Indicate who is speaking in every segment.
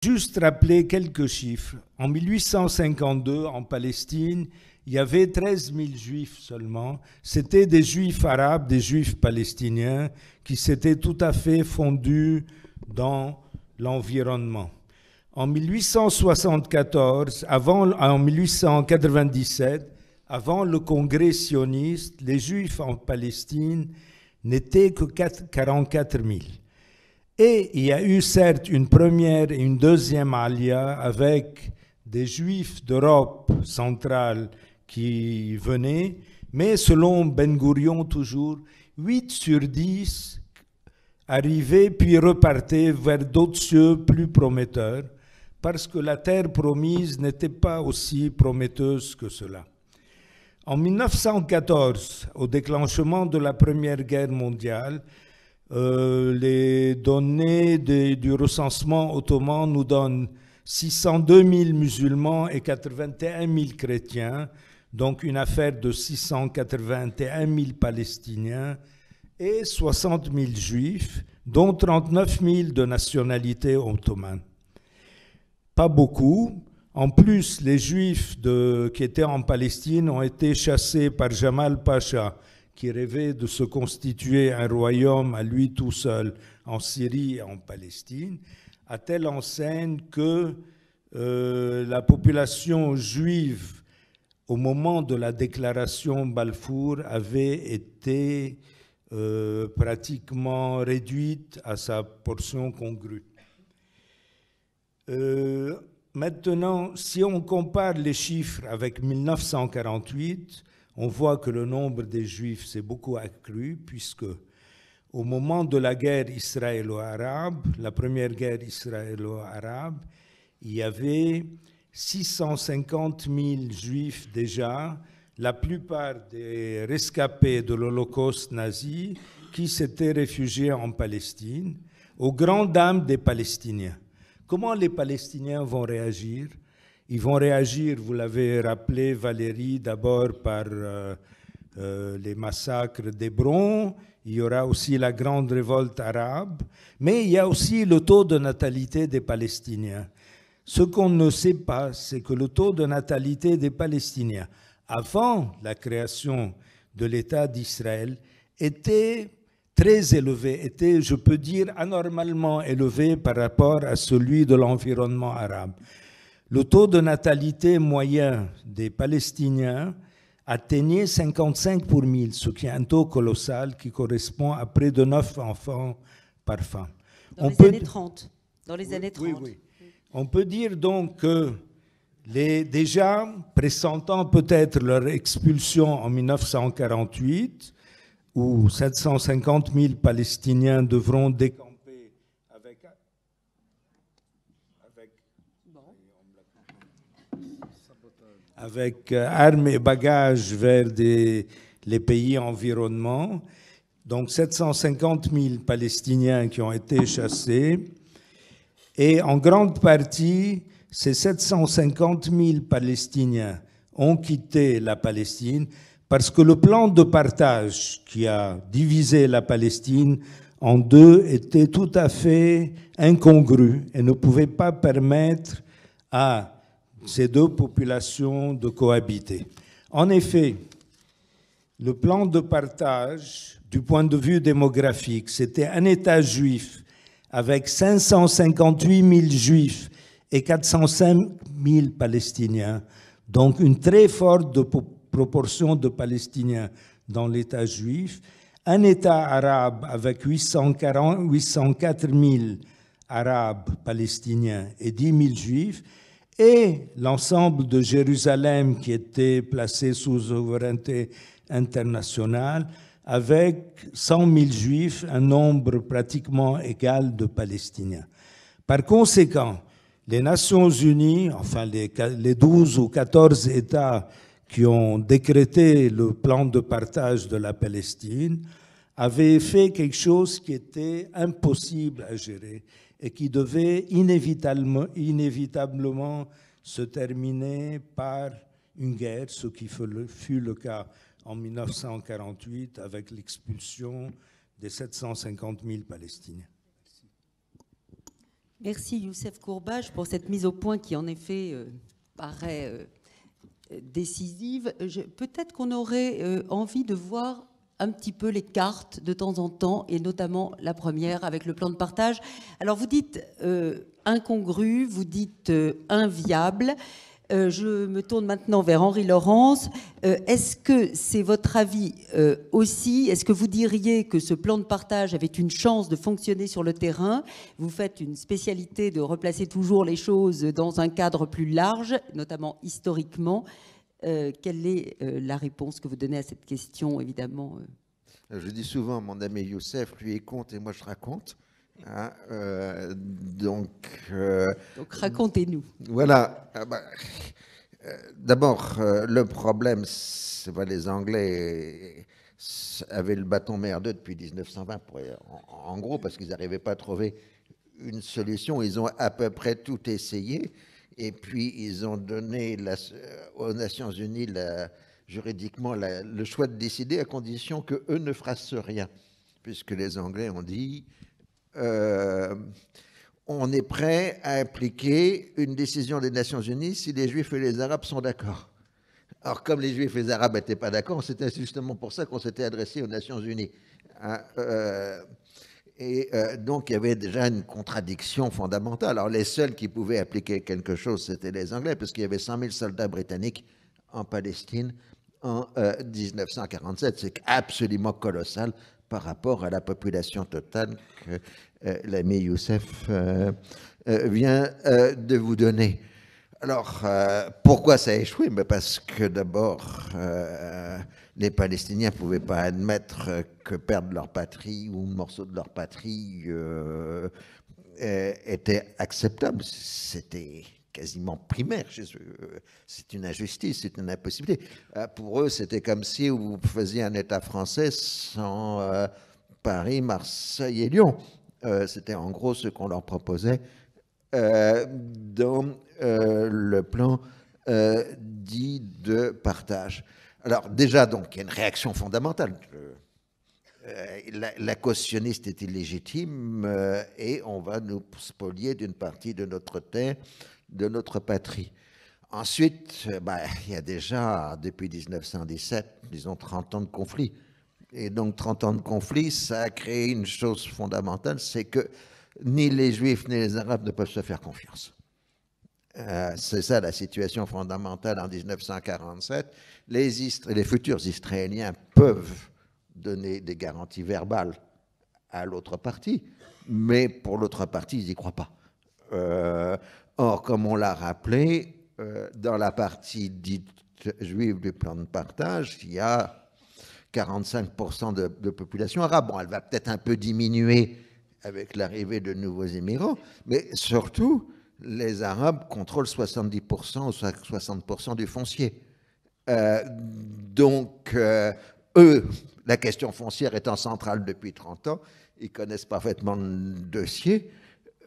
Speaker 1: Juste rappeler quelques chiffres. En 1852, en Palestine, il y avait 13 000 juifs seulement. C'était des juifs arabes, des juifs palestiniens qui s'étaient tout à fait fondus dans l'environnement. En 1874, en 1897, avant le congrès sioniste, les juifs en Palestine n'étaient que 44 000. Et il y a eu certes une première et une deuxième alia avec des juifs d'Europe centrale qui venaient, mais selon Ben Gurion toujours, 8 sur 10 arrivaient puis repartaient vers d'autres cieux plus prometteurs, parce que la terre promise n'était pas aussi prometteuse que cela. En 1914, au déclenchement de la Première Guerre mondiale, les données du recensement ottoman nous donnent 602 000 musulmans et 81 000 chrétiens, donc une affaire de 681 000 Palestiniens et 60 000 juifs, dont 39 000 de nationalité ottomane. Pas beaucoup. En plus, les juifs qui étaient en Palestine ont été chassés par Jamal Pacha, qui rêvait de se constituer un royaume à lui tout seul en Syrie et en Palestine, à telle enseigne que la population juive, au moment de la déclaration Balfour, avait été pratiquement réduite à sa portion congrue. Maintenant, si on compare les chiffres avec 1948, on voit que le nombre des Juifs s'est beaucoup accru, puisque au moment de la guerre israélo-arabe, la première guerre israélo-arabe, il y avait 650 000 Juifs déjà, la plupart des rescapés de l'Holocauste nazi qui s'étaient réfugiés en Palestine, aux grandes dames des Palestiniens. Comment les Palestiniens vont réagir? Ils vont réagir, vous l'avez rappelé Valérie, d'abord par les massacres d'Hébron, il y aura aussi la grande révolte arabe, mais il y a aussi le taux de natalité des Palestiniens. Ce qu'on ne sait pas, c'est que le taux de natalité des Palestiniens, avant la création de l'État d'Israël, était très élevé, était, je peux dire, anormalement élevé par rapport à celui de l'environnement arabe. Le taux de natalité moyen des Palestiniens atteignait 55 pour 1000, ce qui est un taux colossal qui correspond à près de 9 enfants par femme.
Speaker 2: Dans les années 30. Dans les années 30.
Speaker 1: Oui. On peut dire donc que déjà pressentant peut-être leur expulsion en 1948, où 750 000 Palestiniens devront décamper avec armes et bagages vers les pays environnants. Donc 750 000 Palestiniens qui ont été chassés. Et en grande partie, ces 750 000 Palestiniens ont quitté la Palestine parce que le plan de partage qui a divisé la Palestine en deux était tout à fait incongru et ne pouvait pas permettre à ces deux populations de cohabiter. En effet, le plan de partage, du point de vue démographique, c'était un État juif avec 558 000 juifs et 405 000 Palestiniens, donc une très forte proportion de Palestiniens dans l'État juif, un État arabe avec 804 000 Arabes palestiniens et 10 000 Juifs, et l'ensemble de Jérusalem qui était placé sous souveraineté internationale, avec 100 000 Juifs, un nombre pratiquement égal de Palestiniens. Par conséquent, les Nations Unies, enfin les 12 ou 14 États qui ont décrété le plan de partage de la Palestine, avaient fait quelque chose qui était impossible à gérer et qui devait inévitablement se terminer par une guerre, ce qui fut le cas en 1948 avec l'expulsion des 750 000 Palestiniens.
Speaker 2: Merci Youssef Courbage pour cette mise au point qui en effet paraît décisive. Peut-être qu'on aurait envie de voir un petit peu les cartes de temps en temps, et notamment la première avec le plan de partage. Alors vous dites incongru, vous dites inviable. Je me tourne maintenant vers Henri Laurence. Est-ce que c'est votre avis aussi? Est-ce que vous diriez que ce plan de partage avait une chance de fonctionner sur le terrain? Vous faites une spécialité de replacer toujours les choses dans un cadre plus large, notamment historiquement. Quelle est la réponse que vous donnez à cette question, évidemment?
Speaker 3: Je dis souvent, mon ami Youssef, lui, il compte et moi, je raconte. Hein, donc
Speaker 2: racontez-nous.
Speaker 3: Voilà. D'abord, le problème, c'est que les Anglais avaient le bâton merdeux depuis 1920, en gros, parce qu'ils n'arrivaient pas à trouver une solution. Ils ont à peu près tout essayé. Et puis, ils ont donné aux Nations Unies, juridiquement, le choix de décider à condition qu'eux ne fassent rien. Puisque les Anglais ont dit... on est prêt à appliquer une décision des Nations Unies si les Juifs et les Arabes sont d'accord. Alors, comme les Juifs et les Arabes n'étaient pas d'accord, c'était justement pour ça qu'on s'était adressé aux Nations Unies. Donc, il y avait déjà une contradiction fondamentale. Alors, les seuls qui pouvaient appliquer quelque chose, c'était les Anglais, parce qu'il y avait 100 000 soldats britanniques en Palestine en 1947. C'est absolument colossal par rapport à la population totale que l'ami Youssef vient de vous donner. Alors, pourquoi ça a échoué? Parce que d'abord, les Palestiniens ne pouvaient pas admettre que perdre leur patrie ou un morceau de leur patrie était acceptable. C'était quasiment primaire chez eux. C'est une injustice, c'est une impossibilité. Pour eux, c'était comme si vous faisiez un État français sans Paris, Marseille et Lyon. C'était en gros ce qu'on leur proposait dans le plan dit de partage. Alors déjà, donc, il y a une réaction fondamentale. La cautionniste est illégitime et on va nous spolier d'une partie de notre terre, de notre patrie. Ensuite, il y a déjà, depuis 1917, disons 30 ans de conflit. Et donc 30 ans de conflit, ça a créé une chose fondamentale, c'est que ni les Juifs ni les Arabes ne peuvent se faire confiance. C'est ça la situation fondamentale en 1947. Les futurs Israéliens peuvent donner des garanties verbales à l'autre partie, mais pour l'autre partie, ils n'y croient pas. Or, comme on l'a rappelé, dans la partie dite juive du plan de partage, il y a 45% de population arabe. Bon, elle va peut-être un peu diminuer avec l'arrivée de nouveaux immigrants, mais surtout, les Arabes contrôlent 70% ou 60% du foncier. Donc, eux, la question foncière étant centrale depuis 30 ans, ils connaissent parfaitement le dossier.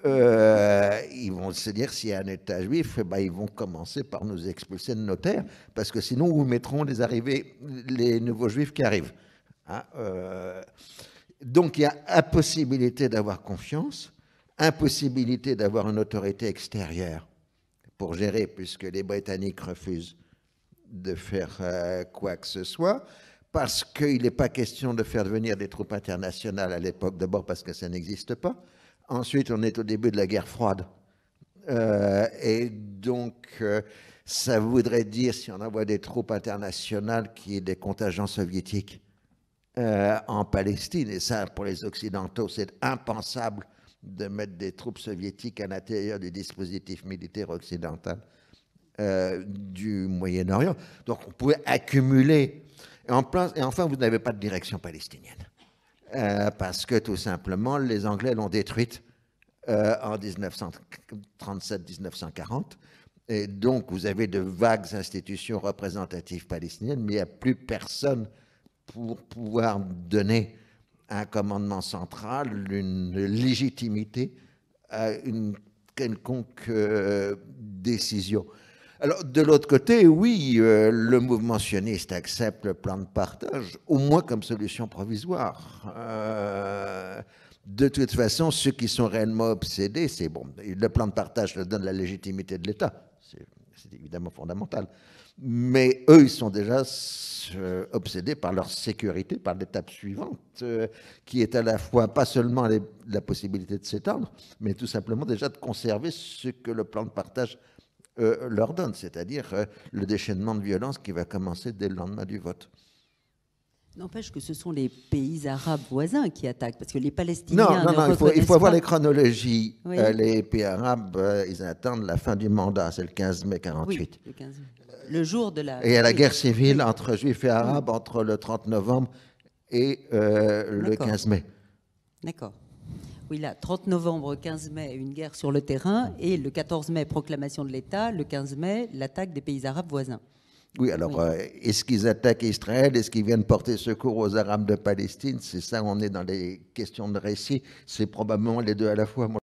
Speaker 3: Ils vont se dire, s'il y a un État juif, ils vont commencer par nous expulser de nos terres, parce que sinon, nous mettrons les nouveaux juifs qui arrivent. Donc, il y a impossibilité d'avoir confiance, impossibilité d'avoir une autorité extérieure pour gérer, puisque les Britanniques refusent de faire quoi que ce soit, parce qu'il n'est pas question de faire venir des troupes internationales à l'époque, d'abord parce que ça n'existe pas. Ensuite, on est au début de la guerre froide. Et donc, ça voudrait dire, si on envoie des troupes internationales, qu'il y ait des contingents soviétiques en Palestine. Et ça, pour les Occidentaux, c'est impensable de mettre des troupes soviétiques à l'intérieur du dispositif militaire occidental du Moyen-Orient. Donc, on pouvait accumuler. Et enfin, vous n'avez pas de direction palestinienne. Parce que, tout simplement, les Anglais l'ont détruite en 1937-1940. Et donc, vous avez de vagues institutions représentatives palestiniennes, mais il n'y a plus personne pour pouvoir donner un commandement central, une légitimité à une quelconque décision. Alors, de l'autre côté, oui, le mouvement sioniste accepte le plan de partage, au moins comme solution provisoire. De toute façon, ceux qui sont réellement obsédés, c'est bon, le plan de partage leur donne la légitimité de l'État, c'est évidemment fondamental. Mais eux, ils sont déjà obsédés par leur sécurité, par l'étape suivante, qui est à la fois pas seulement la possibilité de s'étendre, mais tout simplement déjà de conserver ce que le plan de partage leur donne, c'est-à-dire le déchaînement de violence qui va commencer dès le lendemain du vote.
Speaker 2: N'empêche que ce sont les pays arabes voisins qui attaquent, parce que les Palestiniens
Speaker 3: il faut avoir les chronologies.
Speaker 2: Oui.
Speaker 3: Les pays arabes, ils attendent la fin du mandat, c'est le 15 mai 48.
Speaker 2: Oui, le 15 mai. Le jour de la...
Speaker 3: Et il y a la guerre civile entre juifs et arabes entre le 30 novembre et le 15 mai.
Speaker 2: D'accord. Oui, là, 30 novembre, 15 mai, une guerre sur le terrain, et le 14 mai, proclamation de l'État, le 15 mai, l'attaque des pays arabes voisins.
Speaker 3: Oui, alors, est-ce qu'ils attaquent Israël? Est-ce qu'ils viennent porter secours aux Arabes de Palestine? C'est ça, on est dans les questions de récit. C'est probablement les deux à la fois. Moi,